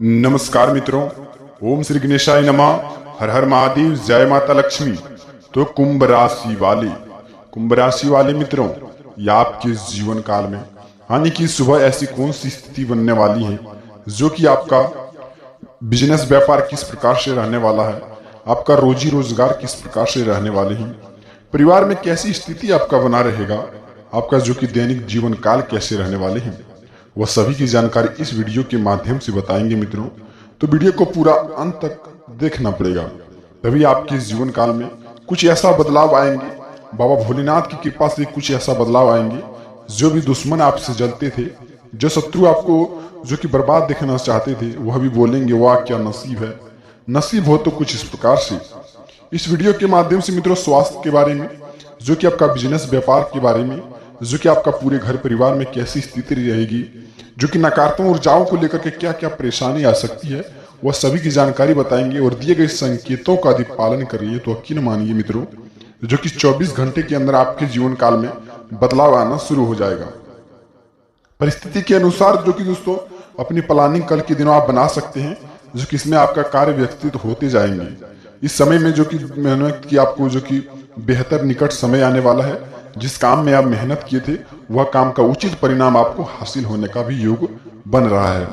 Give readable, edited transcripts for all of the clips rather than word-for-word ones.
नमस्कार मित्रों, ओम श्री गणेशाय नमः। हर हर महादेव, जय माता लक्ष्मी। तो कुंभ राशि वाले मित्रों, या आपके जीवन काल में आने की सुबह ऐसी कौन सी स्थिति बनने वाली है जो कि आपका बिजनेस व्यापार किस प्रकार से रहने वाला है, आपका रोजी रोजगार किस प्रकार से रहने वाले हैं, परिवार में कैसी स्थिति आपका बना रहेगा, आपका जो कि दैनिक जीवन काल कैसे रहने वाले हैं, वह सभी की जानकारी इस वीडियो के माध्यम से बताएंगे मित्रों। तो वीडियो को पूरा अंत तक देखना पड़ेगा, तभी आपके जीवन काल में कुछ ऐसा बदलाव आएंगे। बाबा भोलेनाथ की कृपा से कुछ ऐसा बदलाव आएंगे। जो भी दुश्मन आपसे जलते थे, जो शत्रु आपको जो कि बर्बाद देखना चाहते थे, वह भी बोलेंगे वाह क्या नसीब है। नसीब हो तो कुछ इस प्रकार से इस वीडियो के माध्यम से मित्रों स्वास्थ्य के बारे में, जो कि आपका बिजनेस व्यापार के बारे में, जो कि आपका पूरे घर परिवार में कैसी स्थिति रहेगी, जो कि नकारात्मक ऊर्जाओं को लेकर के क्या क्या परेशानी आ सकती है, वह सभी की जानकारी बताएंगे। और दिए गए संकेतों का यदि पालन करिए तो यकीन मानिए मित्रों, जो कि 24 घंटे के अंदर आपके जीवन काल में बदलाव आना शुरू हो जाएगा। परिस्थिति के अनुसार जो कि दोस्तों अपनी प्लानिंग कल के दिनों आप बना सकते हैं, जो कि इसमें आपका कार्य व्यवस्थित होते जाएंगे। इस समय में जो कि मेहनत की आपको जो कि बेहतर निकट समय आने वाला है। जिस काम में आप मेहनत किए थे वह काम का उचित परिणाम आपको हासिल होने का भी योग बन रहा है।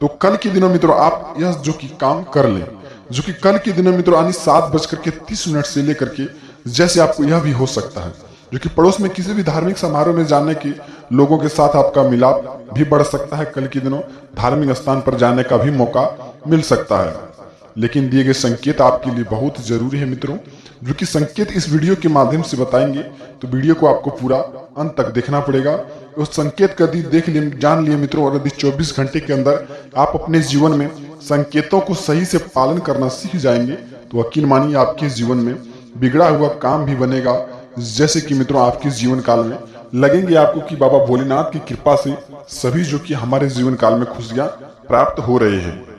तो कल के दिनों मित्रों आप यह जो कि काम कर लें, जो कि कल के दिनों मित्रों यानी 7:30 से लेकर के जैसे आपको यह भी हो सकता है, जो कि पड़ोस में किसी भी धार्मिक समारोह में जाने के लोगों के साथ आपका मिलाप भी बढ़ सकता है। कल के दिनों धार्मिक स्थान पर जाने का भी मौका मिल सकता है। लेकिन दिए गए संकेत आपके लिए बहुत जरूरी है मित्रों, जो कि संकेत इस वीडियो के माध्यम से बताएंगे। तो वीडियो को आपको पूरा अंत तक देखना पड़ेगा। उस संकेत का यदि देख लिए, जान लिए मित्रों, और यदि 24 घंटे के अंदर आप अपने जीवन में संकेतों को सही से पालन करना सीख जाएंगे तो यकीन मानिए आपके जीवन में बिगड़ा हुआ काम भी बनेगा। जैसे कि मित्रों आपके जीवन काल में लगेंगे आपको कि बाबा भोलेनाथ की कृपा से सभी जो कि हमारे जीवन काल में खुशियां प्राप्त हो रहे हैं।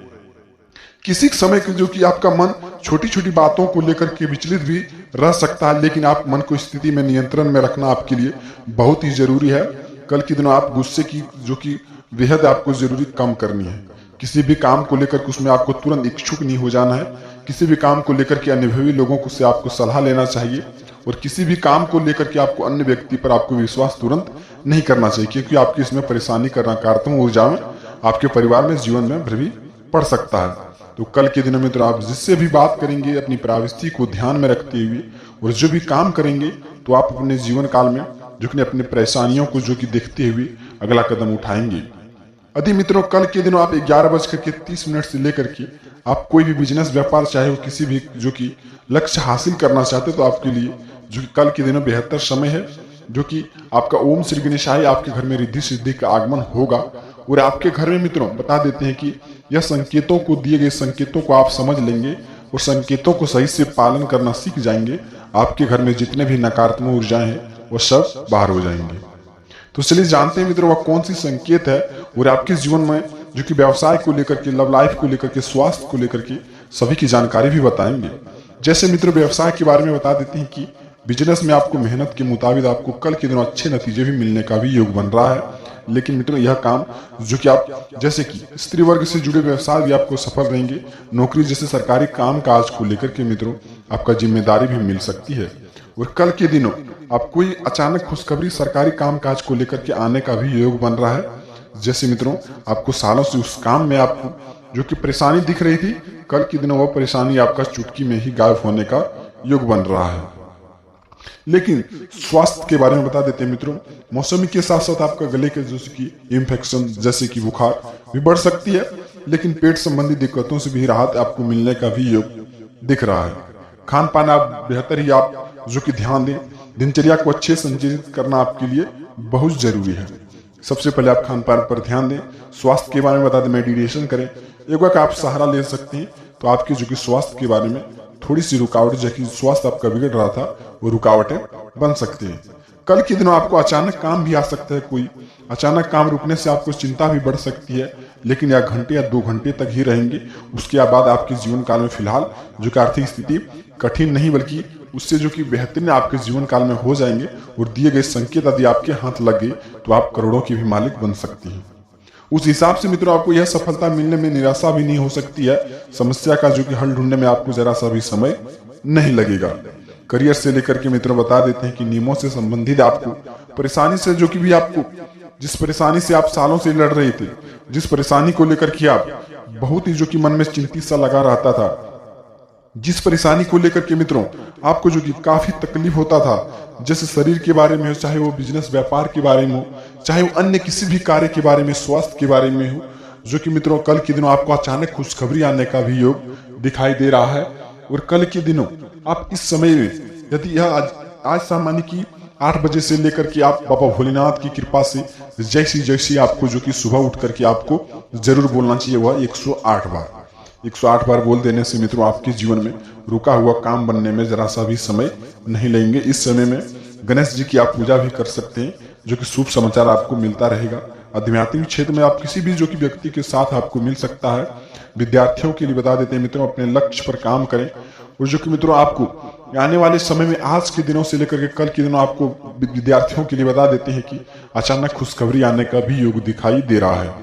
किसी समय के जो कि आपका मन छोटी छोटी बातों को लेकर के विचलित भी रह सकता है, लेकिन आप मन को स्थिति में नियंत्रण में रखना आपके लिए बहुत ही जरूरी है। कल के दिनों आप गुस्से की जो कि बेहद आपको जरूरी कम करनी है। किसी भी काम को लेकर के उसमें आपको तुरंत इच्छुक नहीं हो जाना है। किसी भी काम को लेकर के अनुभवी लोगों को से आपको सलाह लेना चाहिए, और किसी भी काम को लेकर के आपको अन्य व्यक्ति पर आपको विश्वास तुरंत नहीं करना चाहिए, क्योंकि आपकी इसमें परेशानी का नकारात्मक ऊर्जा में आपके परिवार में जीवन में भी पड़ सकता है। तो कल के दिनों में तो आप जिससे भी बात करेंगे अपनी प्राइवेसी को ध्यान में रखते हुए, और जो भी काम करेंगे तो आप अपने जीवन काल में जो कि अपनी परेशानियों को जो कि देखते हुए अगला कदम उठाएंगे। यदि मित्रों कल के दिनों आप 11:30 से लेकर के आप कोई भी बिजनेस व्यापार चाहे वो किसी भी जो कि लक्ष्य हासिल करना चाहते तो आपके लिए जो कि कल के दिनों बेहतर समय है, जो कि आपका ओम श्री गणेशाय आपके घर में रिद्धि सिद्धि का आगमन होगा। और आपके घर में मित्रों बता देते हैं कि यह संकेतों को, दिए गए संकेतों को आप समझ लेंगे और संकेतों को सही से पालन करना सीख जाएंगे। आपके घर में जितने भी नकारात्मक ऊर्जाएं हैं वो सब बाहर हो जाएंगे। तो चलिए जानते हैं मित्रों वह कौन सी संकेत है, और आपके जीवन में जो कि व्यवसाय को लेकर के, लव लाइफ को लेकर के, स्वास्थ्य को लेकर के सभी की जानकारी भी बताएंगे। जैसे मित्रों व्यवसाय के बारे में बता देते हैं कि बिजनेस में आपको मेहनत के मुताबिक आपको कल के दिनों अच्छे नतीजे भी मिलने का भी योग बन रहा है। लेकिन मित्रों यह काम जो कि आप जैसे कि स्त्री वर्ग से जुड़े व्यवसाय भी आपको सफल रहेंगे। नौकरी जैसे सरकारी काम काज को लेकर के मित्रों आपका जिम्मेदारी भी मिल सकती है। और कल के दिनों आप कोई अचानक खुशखबरी सरकारी काम काज को लेकर के आने का भी योग बन रहा है। जैसे मित्रों आपको सालों से उस काम में आपको जो कि परेशानी दिख रही थी, कल के दिनों वह परेशानी आपका चुटकी में ही गायब होने का योग बन रहा है। लेकिन स्वास्थ्य के बारे में बता देते हैं मित्रों, मौसमी के साथ साथ आपका गले के जैसे कि इन्फेक्शन जैसे कि बुखार भी बढ़ सकती है, लेकिन पेट संबंधी दिक्कतों से भी राहत आपको मिलने का भी योग दिख रहा है। खान पान आप बेहतर ही आप जो कि ध्यान दें, दिनचर्या को अच्छे संचालित करना आपके लिए बहुत जरूरी है। सबसे पहले आप खान पान पर ध्यान दें। स्वास्थ्य के बारे में बता दें, मेडिटेशन करें। योगा का आप सहारा ले सकते हैं तो आपके जो कि स्वास्थ्य के बारे में थोड़ी सी रुकावट, जो कि स्वास्थ्य आपका बिगड़ रहा था, वो रुकावटें बन सकती हैं। कल के दिनों आपको अचानक काम भी आ सकता है। कोई अचानक काम रुकने से आपको चिंता भी बढ़ सकती है, लेकिन यह घंटे या 2 घंटे तक ही रहेंगे। उसके बाद आपके जीवन काल में फिलहाल जो कि आर्थिक स्थिति कठिन नहीं बल्कि उससे जो कि बेहतरीन आपके जीवन काल में हो जाएंगे। और दिए गए संकेत यदि आपके हाथ लग गए तो आप करोड़ों के भी मालिक बन सकती हैं। उस हिसाब से मित्रों आपको यह सफलता मिलने में निराशा भी नहीं हो सकती है। समस्या का जो कि हल ढूंढने में आपको जरा सा भी समय नहीं लगेगा। करियर से लेकर के मित्रों बता देते हैं कि नियमों से संबंधित आपको परेशानी से जो कि भी आपको जिस परेशानी से आप सालों से लड़ रहे थे, जिस परेशानी को लेकर के आप बहुत ही जो कि मन में चिंतित सा लगा रहता था, जिस परेशानी को लेकर के मित्रों आपको जो कि काफी तकलीफ होता था, जैसे शरीर के बारे में हो, चाहे वो बिजनेस व्यापार के बारे में हो, चाहे वो अन्य किसी भी कार्य के बारे में, स्वास्थ्य के बारे में हो, जो कि मित्रों कल के दिनों आपको अचानक खुशखबरी आने का भी योग दिखाई दे रहा है। और कल के दिनों आप इस समय में यदि यह आज सामान्य की 8 बजे से लेकर के आप बाबा भोलेनाथ की कृपा से जैसी जैसी आपको जो कि सुबह उठ करके आपको जरूर बोलना चाहिए वह 108 बार। 108 बार बोल देने से मित्रों आपके जीवन में रुका हुआ काम बनने में जरा सा भी समय नहीं लेंगे। इस समय में गणेश जी की आप पूजा भी कर सकते हैं, जो कि शुभ समाचार आपको मिलता रहेगा। आध्यात्मिक क्षेत्र में आप किसी भी जो कि व्यक्ति के साथ आपको मिल सकता है। विद्यार्थियों के लिए बता देते हैं मित्रों अपने लक्ष्य पर काम करें। और जो कि मित्रों आपको आने वाले समय में आज के दिनों से लेकर के कल के दिनों आपको विद्यार्थियों के लिए बता देते हैं कि अचानक खुशखबरी आने का भी योग दिखाई दे रहा है।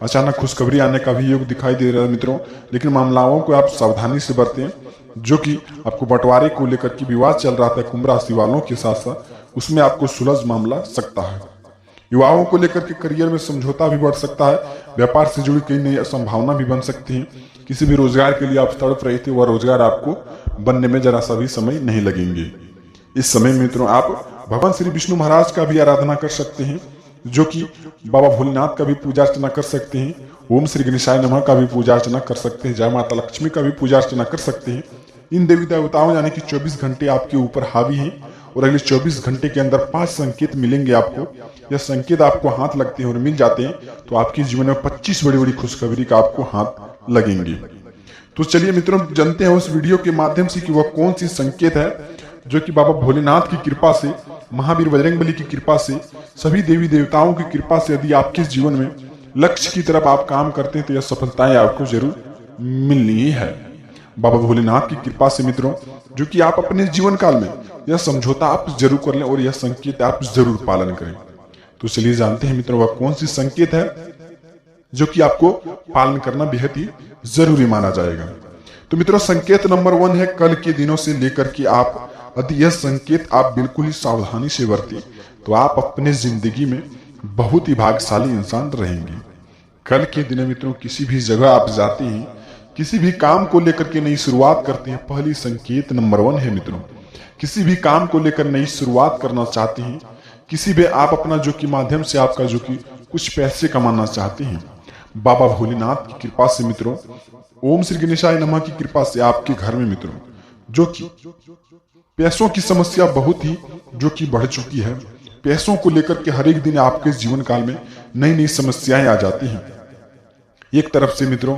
अचानक खुशखबरी आने का भी योग दिखाई दे रहा है मित्रों, लेकिन मामलाओं को आप सावधानी से बरतें। जो कि आपको बंटवारे को लेकर के विवाद चल रहा था कुंभ राशि वालों के साथ साथ, उसमें आपको सुलझ मामला सकता है। युवाओं को लेकर के करियर में समझौता भी बढ़ सकता है। व्यापार से जुड़ी कई नई संभावना भी बन सकती है। किसी भी रोजगार के लिए आप तड़प रहे थे, वह रोजगार आपको बनने में जरा सा भी समय नहीं लगेंगे। इस समय मित्रों आप भगवान श्री विष्णु महाराज का भी आराधना कर सकते हैं, जो कि बाबा भोलेनाथ का भी पूजा अर्चना कर सकते हैं। ओम श्री गणेशाय नमः का भी पूजा अर्चना कर सकते हैं। जय माता लक्ष्मी का भी पूजा अर्चना कर सकते हैं। इन देवी देवताओं यानी कि 24 घंटे आपके ऊपर हावी हैं और अगले 24 घंटे के अंदर 5 संकेत मिलेंगे आपको। यह संकेत आपको हाथ लगते हैं और मिल जाते हैं तो आपके जीवन में 25 बड़ी बड़ी खुशखबरी का आपको हाथ लगेंगे। तो चलिए मित्रों जानते हैं उस वीडियो के माध्यम से कि वह कौन सी संकेत है जो कि बाबा भोलेनाथ की कृपा से, महावीर बजरंगबली की कृपा से, सभी देवी देवताओं की कृपा से यदि आपके जीवन में लक्ष्य की तरफ आप काम करते हैं तो यह सफलताएं आपको जरूर मिलनी ही है। बाबा भोलेनाथ की कृपा से मित्रों जो कि आप अपने जीवन काल में यह समझौता आप जरूर कर लें और यह संकेत आप जरूर पालन करें। तो चलिए जानते हैं मित्रों वह कौन सी संकेत है जो कि आपको पालन करना बेहद ही जरूरी माना जाएगा। तो मित्रों संकेत नंबर 1 है कल के दिनों से लेकर के आप यदि यह संकेत आप बिल्कुल ही सावधानी से बरतें तो आप अपने जिंदगी में बहुत ही भाग्यशाली इंसान रहेंगे। कल के दिन मित्रों किसी भी जगह आप जाते हैं, किसी भी काम को लेकर के नई शुरुआत करते हैं, पहली संकेत नंबर 1 है मित्रों। किसी भी काम को लेकर नई शुरुआत करना चाहते हैं, किसी भी आप अपना जो कि माध्यम से आपका जो कि कुछ पैसे कमाना चाहते हैं, बाबा भोलेनाथ की कृपा से मित्रों, ओम श्री गणेशाय नमः की कृपा से आपके घर में मित्रों जो कि पैसों की समस्या बहुत ही जो कि बढ़ चुकी है, पैसों को लेकर के हर एक दिन आपके जीवन काल में नई नई समस्याएं आ जाती हैं। एक तरफ से मित्रों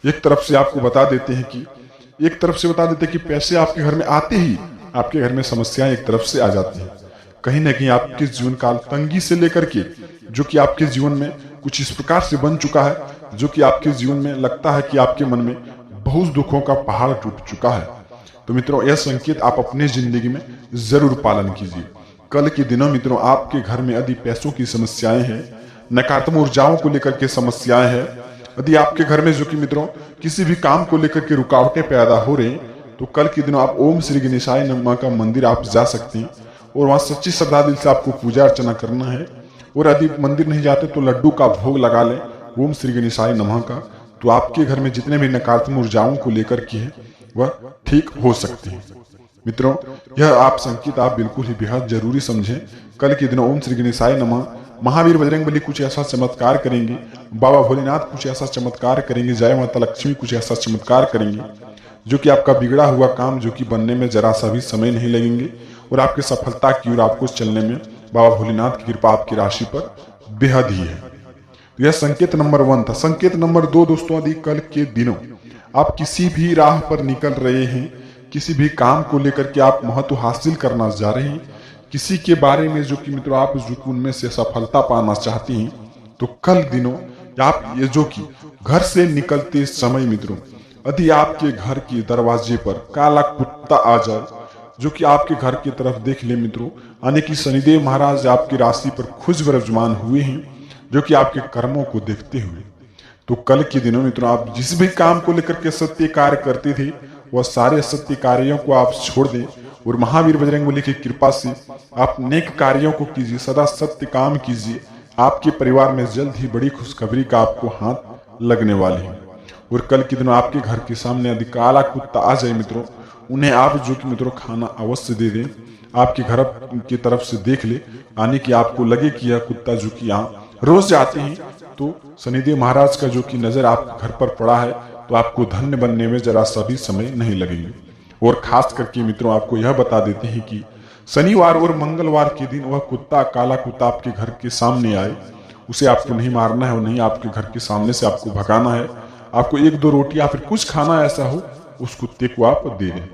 एक तरफ से आपको बता देते हैं कि पैसे आपके घर में आते ही आपके घर में समस्याएं एक तरफ से आ जाती हैं। कहीं ना कहीं आपके जीवन काल तंगी से लेकर के जो कि आपके जीवन में कुछ इस प्रकार से बन चुका है जो कि आपके जीवन में लगता है कि आपके मन में बहुत दुखों का पहाड़ टूट चुका है। तो मित्रों यह संकेत आप अपने जिंदगी में जरूर पालन कीजिए। कल के दिनों मित्रों आपके घर में यदि पैसों की समस्याएं हैं, नकारात्मक ऊर्जाओं को लेकर के समस्याएं हैं, यदि आपके घर में जो कि मित्रों किसी भी काम को लेकर के रुकावटें पैदा हो रही तो कल के दिनों आप ओम श्री गणेशाय नमः का मंदिर आप जा सकते हैं और वहां सच्ची श्रद्धा दिल से आपको पूजा अर्चना करना है। और यदि मंदिर नहीं जाते तो लड्डू का भोग लगा लें ओम श्री गणेशाय नमः का, तो आपके घर में जितने भी नकारात्मक ऊर्जाओं को लेकर के है वह ठीक हो सकती है। मित्रों यह आप संकेत आप बिल्कुल ही बेहद जरूरी समझें। कल के दिन ओम श्री गणेशाय नमः, महावीर बजरंगबली कुछ ऐसा चमत्कार करेंगे, बाबा भोलेनाथ कुछ ऐसा चमत्कार करेंगे, जय माता लक्ष्मी कुछ ऐसा चमत्कार करेंगे जो कि आपका बिगड़ा हुआ काम जो कि बनने में जरा सा भी समय नहीं लगेंगे और आपकी सफलता की ओर आपको चलने में बाबा भोलेनाथ की कृपा आपकी राशि पर बेहद ही है। तो यह संकेत नंबर 1 था। संकेत नंबर 2 दोस्तों यदि कल के दिनों आप किसी भी राह पर निकल रहे हैं, किसी भी काम को लेकर के आप महत्व हासिल करना जा रहे हैं, किसी के बारे में जो कि मित्रों आप जो कि उनमें से सफलता पाना चाहती हैं, तो कल दिनों आप ये जो कि घर से निकलते समय मित्रों यदि आपके घर के दरवाजे पर काला कुत्ता आ जाए जो कि आपके घर की तरफ देख ले मित्रों, यानी कि शनिदेव महाराज आपकी राशि पर खुश विराजमान हुए हैं, जो कि आपके कर्मों को देखते हुए। तो कल के दिनों मित्रों आप जिस भी काम को लेकर के सत्य कार्य करते थे वह सारे असत्य कार्यों को आप छोड़ दें और महावीर बजरंगबली की कृपा से आप नेक कार्यों को कीजिए, सदा सत्य काम कीजिए। आपके परिवार में जल्द ही बड़ी खुशखबरी का आपको हाथ लगने वाले हैं। और कल के दिनों आपके घर के सामने यदि काला कुत्ता आ जाए मित्रों, उन्हें आप जो कि मित्रों खाना अवश्य दे दें। आपके घर की तरफ से देख ले आने की आपको लगे कि यह कुत्ता जो कि यहाँ रोज आते हैं, तो शनिदेव महाराज का जो कि नजर आप घर पर पड़ा है, तो आपको धन्य बनने में जरा सा भी समय नहीं लगेंगे। और खास करके मित्रों आपको यह बता देते हैं कि शनिवार और मंगलवार के दिन वह कुत्ता, काला कुत्ता आपके घर के सामने आए, उसे आपको नहीं मारना है और नहीं आपके घर के सामने से आपको भगाना है। आपको 1-2 रोटी या फिर कुछ खाना ऐसा हो उस कुत्ते को आप दे दें,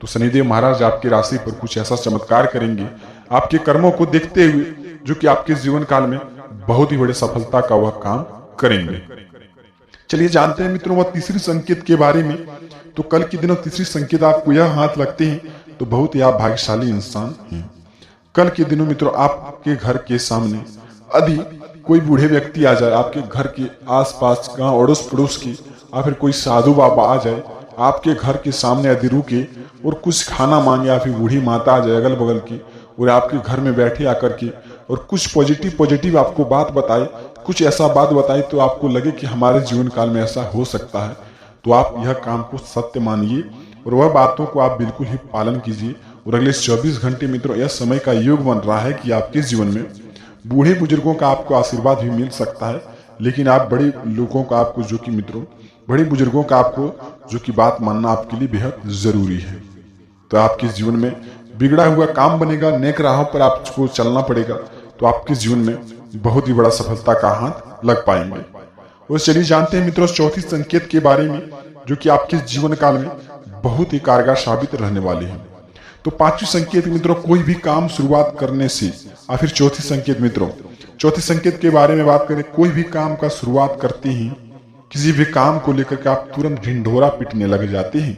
तो शनिदेव महाराज आपकी राशि पर कुछ ऐसा चमत्कार करेंगे आपके कर्मों को देखते हुए, जो कि आपके जीवन काल में बहुत ही बड़े सफलता का वह काम करेंगे। चलिए जानते हैं मित्रों वह तीसरी संकेत के बारे में। तो कल के दिनों तीसरी संकेत आपको यह हाथ लगते हैं तो बहुत ही आप भाग्यशाली इंसान हैं। कल के दिनों मित्रों आपके घर के सामने यदि कोई बूढ़े व्यक्ति आ जाए, आपके घर के आसपास गांव अड़ोस पड़ोस के, या फिर कोई साधु बाबा आ जाए आपके घर के सामने यदि रुके और कुछ खाना मांगे, या फिर बूढ़ी माता आ जाए अगल बगल की और आपके घर में बैठे आकर के और कुछ पॉजिटिव आपको बात बताए, कुछ ऐसा बात बताए तो आपको लगे कि हमारे जीवन काल में ऐसा हो सकता है, तो आप यह काम को सत्य मानिए और वह बातों को आप बिल्कुल ही पालन कीजिए। और अगले 24 घंटे मित्रों यह समय का योग बन रहा है कि आपके जीवन में बूढ़े बुजुर्गों का आपको आशीर्वाद भी मिल सकता है, लेकिन आप बड़े लोगों का आपको जो कि मित्रों बड़े बुजुर्गों का आपको जो कि बात मानना आपके लिए बेहद जरूरी है। तो आपके जीवन में बिगड़ा हुआ काम बनेगा, नेक राहों पर आपको चलना पड़ेगा, तो आपके जीवन में बहुत ही बड़ा सफलता का हाथ लग पाएंगे। और चलिए जानते हैं मित्रों चौथी संकेत के बारे में, जो कि आपके जीवन काल में बहुत ही कारगर साबित रहने वाले हैं। तो पांचवी संकेत मित्रों कोई भी काम शुरुआत करने से, या फिर चौथी संकेत मित्रों चौथी संकेत के बारे में बात करें, कोई भी काम का शुरुआत करते ही किसी भी काम को लेकर के आप तुरंत ढिंढोरा पीटने लग जाते हैं।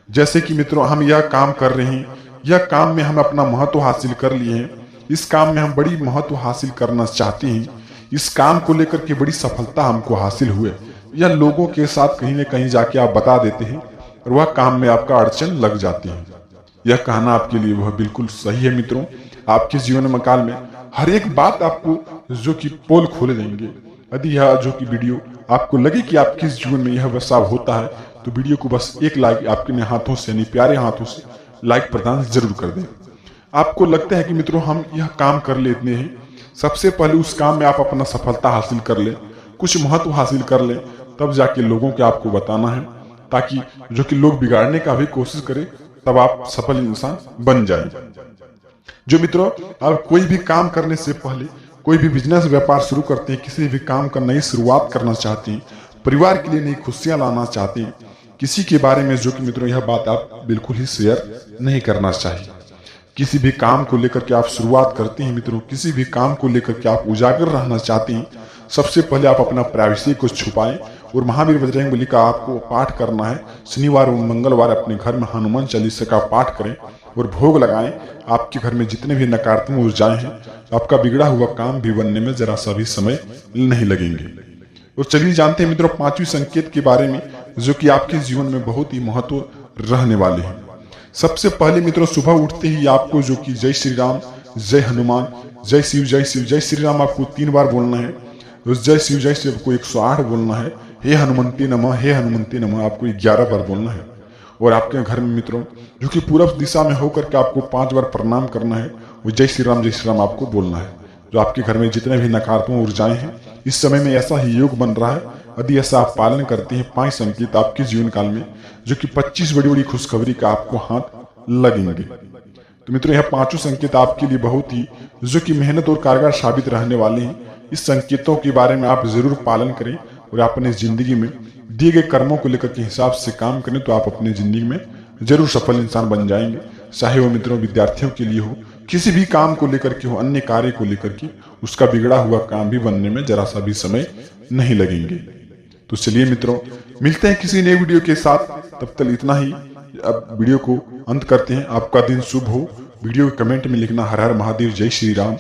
जैसे कि मित्रों हम यह काम कर रहे हैं, यह काम में हम अपना महत्व हासिल कर लिए हैं, इस काम में हम बड़ी महत्व हासिल करना चाहते हैं, इस काम को लेकर के बड़ी सफलता हमको हासिल हुए, या लोगों के साथ कहीं न कहीं जाके आप बता देते हैं और वह काम में आपका अड़चन लग जाती है। यह कहना आपके लिए वह बिल्कुल सही है मित्रों। आपके जीवन में काल में हर एक बात आपको जो कि पोल खोल देंगे। यदि यह जो कि वीडियो आपको लगे कि आपके जीवन में यह वैसा होता है, तो वीडियो को बस एक लाइक आपके हाथों से यानी प्यारे हाथों से लाइक प्रदान जरूर कर दें। आपको लगता है कि मित्रों हम यह काम कर लेते हैं, सबसे पहले उस काम में आप अपना सफलता हासिल कर लें, कुछ महत्व हासिल कर लें, तब जाके लोगों के आपको बताना है, ताकि जो कि लोग बिगाड़ने का भी कोशिश करें, तब आप सफल इंसान बन जाए। जो मित्रों आप कोई भी काम करने से पहले, कोई भी बिजनेस व्यापार शुरू करते हैं, किसी भी काम का नई शुरुआत करना चाहते हैं, परिवार के लिए नई खुशियां लाना चाहते हैं, किसी के बारे में जो कि मित्रों यह बात आप बिल्कुल ही शेयर नहीं करना चाहिए। किसी भी काम को लेकर के आप शुरुआत करते हैं मित्रों, किसी भी काम को लेकर के आप उजागर रहना चाहते हैं, सबसे पहले आप अपना प्राइवेसी को छुपाएं और महावीर बजरंगबली का आपको पाठ करना है। शनिवार और मंगलवार अपने घर में हनुमान चालीसा का पाठ करें और भोग लगाएं। आपके घर में जितने भी नकारात्मक ऊर्जाएं हैं, आपका बिगड़ा हुआ काम भी बनने में जरा सा भी समय नहीं लगेंगे। और चलिए जानते हैं मित्रों पांचवी संकेत के बारे में, जो कि आपके जीवन में बहुत ही महत्व रहने वाले हैं। सबसे पहले मित्रों सुबह उठते ही आपको जो कि जय श्री राम, जय हनुमान, जय शिव, जय शिव, जय श्री राम आपको 3 बार बोलना है। जय शिव, जय शिव को 108 बोलना है। हे हनुमंती नमः, हे हनुमंती नमः आपको 11 बार बोलना है। और आपके घर में मित्रों जो कि पूर्व दिशा में होकर के आपको 5 बार प्रणाम करना है, वो जय श्री राम आपको बोलना है। जो आपके घर में जितने भी नकारात्मक ऊर्जाएं हैं, इस समय में ऐसा ही योग बन रहा है। यदि ऐसा आप पालन करते हैं 5 संकेत आपके जीवन काल में, जो कि 25 बड़ी बड़ी खुशखबरी का आपको हाथ लगेंगे। तो मित्रों यह 5 संकेत आपके लिए बहुत ही जो कि मेहनत और कारगर साबित रहने वाले हैं। इस संकेतों के बारे में आप जरूर पालन करें और अपने जिंदगी में दिए गए कर्मों को लेकर के हिसाब से काम करें, तो आप अपनी जिंदगी में जरूर सफल इंसान बन जाएंगे। चाहे वो मित्रों विद्यार्थियों के लिए हो, किसी भी काम को लेकर के हो, अन्य कार्य को लेकर के, उसका बिगड़ा हुआ काम भी बनने में जरा सा भी समय नहीं लगेंगे। तो चलिए मित्रों मिलते हैं किसी नए वीडियो के साथ, तब तक इतना ही। अब वीडियो को अंत करते हैं। आपका दिन शुभ हो। वीडियो के कमेंट में लिखना हर हर महादेव, जय श्री राम।